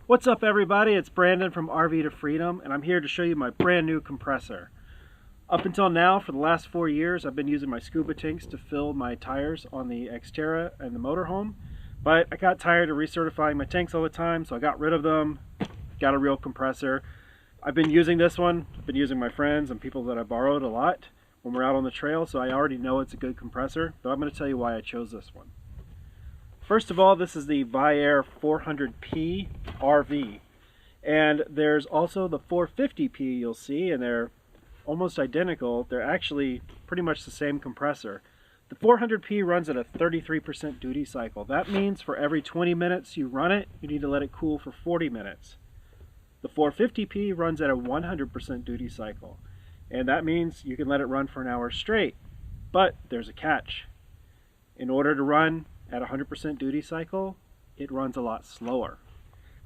What's up everybody, it's Brandon from RV to Freedom, and I'm here to show you my brand new compressor. Up until now, for the last 4 years, I've been using my scuba tanks to fill my tires on the Xterra and the Motorhome, but I got tired of recertifying my tanks all the time, so I got rid of them, got a real compressor. I've been using this one, I've been using my friends and people that I borrowed a lot when we're out on the trail, so I already know it's a good compressor, but I'm going to tell you why I chose this one. First of all, this is the Viair 400P-RV, and there's also the 450P you'll see, and they're almost identical. They're actually pretty much the same compressor. The 400P runs at a 33% duty cycle. That means for every 20 minutes you run it, you need to let it cool for 40 minutes. The 450P runs at a 100% duty cycle, and that means you can let it run for an hour straight. But there's a catch. In order to run at 100% duty cycle, it runs a lot slower.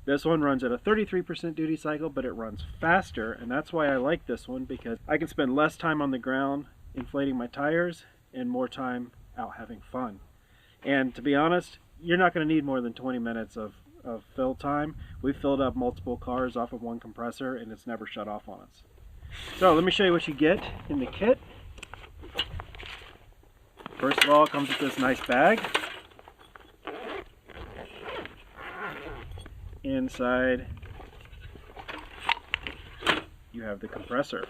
This one runs at a 33% duty cycle, but it runs faster, and that's why I like this one, because I can spend less time on the ground inflating my tires and more time out having fun. And to be honest, you're not going to need more than 20 minutes of fill time. We've filled up multiple cars off of one compressor and it's never shut off on us. So let me show you what you get in the kit. First of all, it comes with this nice bag. Inside you have the compressor.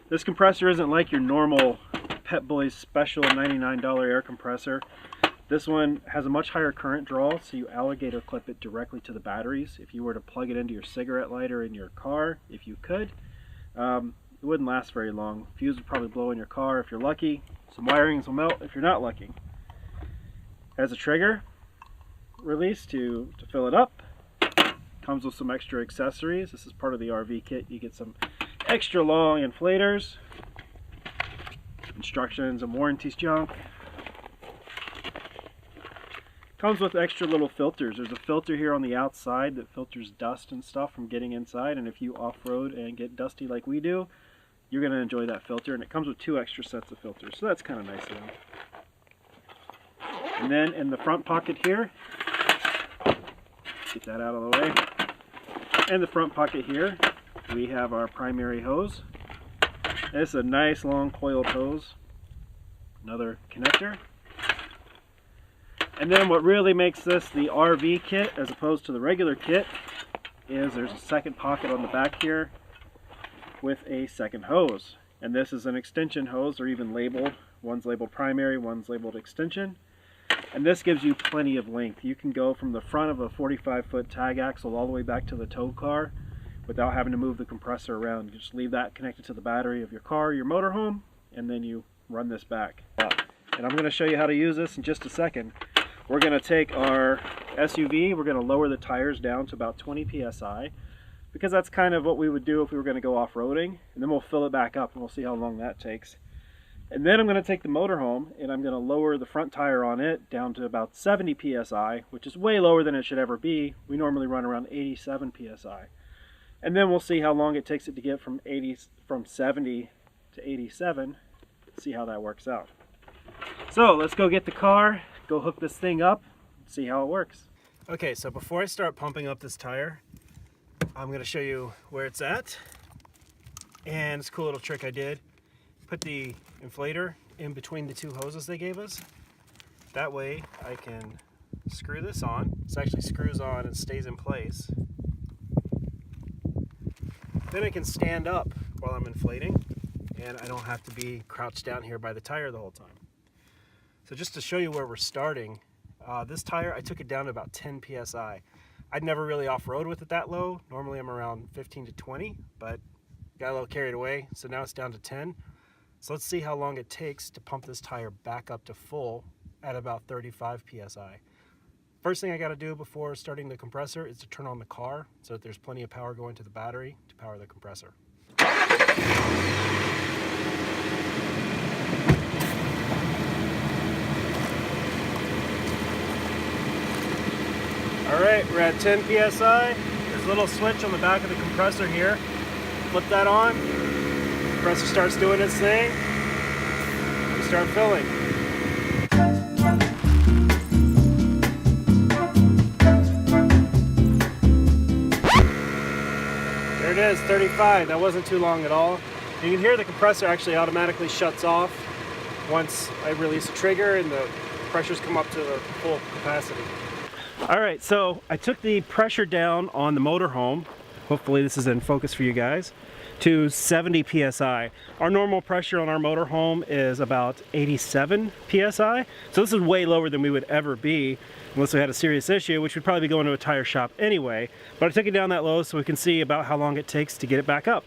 This compressor isn't like your normal Pep Boys special $99 air compressor. This one has a much higher current draw, so you alligator clip it directly to the batteries. If you were to plug it into your cigarette lighter in your car, if you could, it wouldn't last very long. Fuse would probably blow in your car if you're lucky. Some wirings will melt if you're not lucky. Has a trigger release to fill it up. Comes with some extra accessories. This is part of the RV kit. You get some extra long inflators, instructions and warranties junk. Comes with extra little filters. There's a filter here on the outside that filters dust and stuff from getting inside, and if you off-road and get dusty like we do, you're going to enjoy that filter, and it comes with 2 extra sets of filters, so that's kind of nice of them. And then in the front pocket here, get that out of the way. In the front pocket here, we have our primary hose. This is a nice long coiled hose. Another connector. And then what really makes this the RV kit as opposed to the regular kit is there's a second pocket on the back here with a second hose. And this is an extension hose. They're even labeled. One's labeled primary, one's labeled extension. And this gives you plenty of length. You can go from the front of a 45-foot tag axle all the way back to the tow car without having to move the compressor around. You just leave that connected to the battery of your car, your motorhome, and then you run this back. And I'm going to show you how to use this in just a second. We're going to take our SUV, we're going to lower the tires down to about 20 psi, because that's kind of what we would do if we were going to go off-roading, and then we'll fill it back up and we'll see how long that takes. And then I'm going to take the motorhome and I'm going to lower the front tire on it down to about 70 psi, which is way lower than it should ever be. We normally run around 87 psi. And then we'll see how long it takes it to get from 70 to 87, see how that works out. So let's go get the car, go hook this thing up, see how it works. Okay, so before I start pumping up this tire, I'm going to show you where it's at. And it's a cool little trick I did. Put the inflator in between the 2 hoses they gave us. That way I can screw this on. This actually screws on and stays in place. Then I can stand up while I'm inflating, and I don't have to be crouched down here by the tire the whole time. So just to show you where we're starting, this tire, I took it down to about 10 psi. I'd never really off-road with it that low. Normally I'm around 15 to 20, but got a little carried away, so now it's down to 10. So let's see how long it takes to pump this tire back up to full at about 35 psi. First thing I got to do before starting the compressor is to turn on the car so that there's plenty of power going to the battery to power the compressor. Alright, we're at 10 psi. There's a little switch on the back of the compressor here. Flip that on. Compressor starts doing its thing. We start filling. 35. That wasn't too long at all. You can hear the compressor actually automatically shuts off once I release the trigger and the pressures come up to their full capacity. Alright, so I took the pressure down on the motorhome, hopefully this is in focus for you guys, to 70 psi. Our normal pressure on our motorhome is about 87 psi, so this is way lower than we would ever be unless we had a serious issue, which would probably be going to a tire shop anyway. But I took it down that low so we can see about how long it takes to get it back up.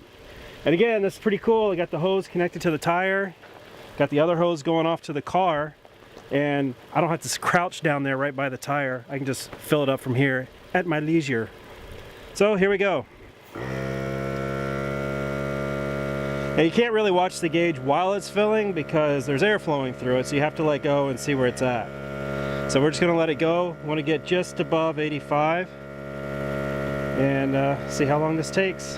And again, that's pretty cool. I got the hose connected to the tire, got the other hose going off to the car, and I don't have to crouch down there right by the tire. I can just fill it up from here at my leisure. So here we go. And you can't really watch the gauge while it's filling because there's air flowing through it, so you have to let go and see where it's at. So we're just going to let it go. We want to get just above 85 and see how long this takes.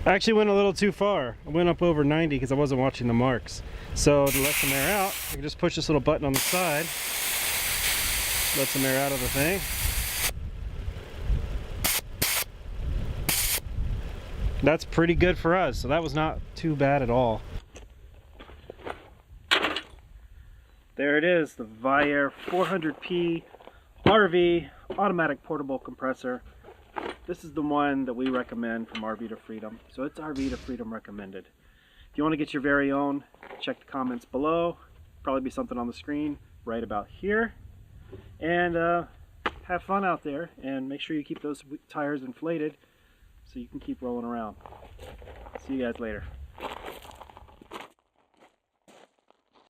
I actually went a little too far. I went up over 90 because I wasn't watching the marks. So to let some air out, I can just push this little button on the side. Let some air out of the thing. That's pretty good for us, so that was not too bad at all. There it is, the Viair 400P-RV automatic portable compressor. This is the one that we recommend from RV to Freedom, so it's RV to Freedom recommended. If you want to get your very own, check the comments below. Probably be something on the screen right about here. And have fun out there, and make sure you keep those tires inflated so you can keep rolling around. See you guys later.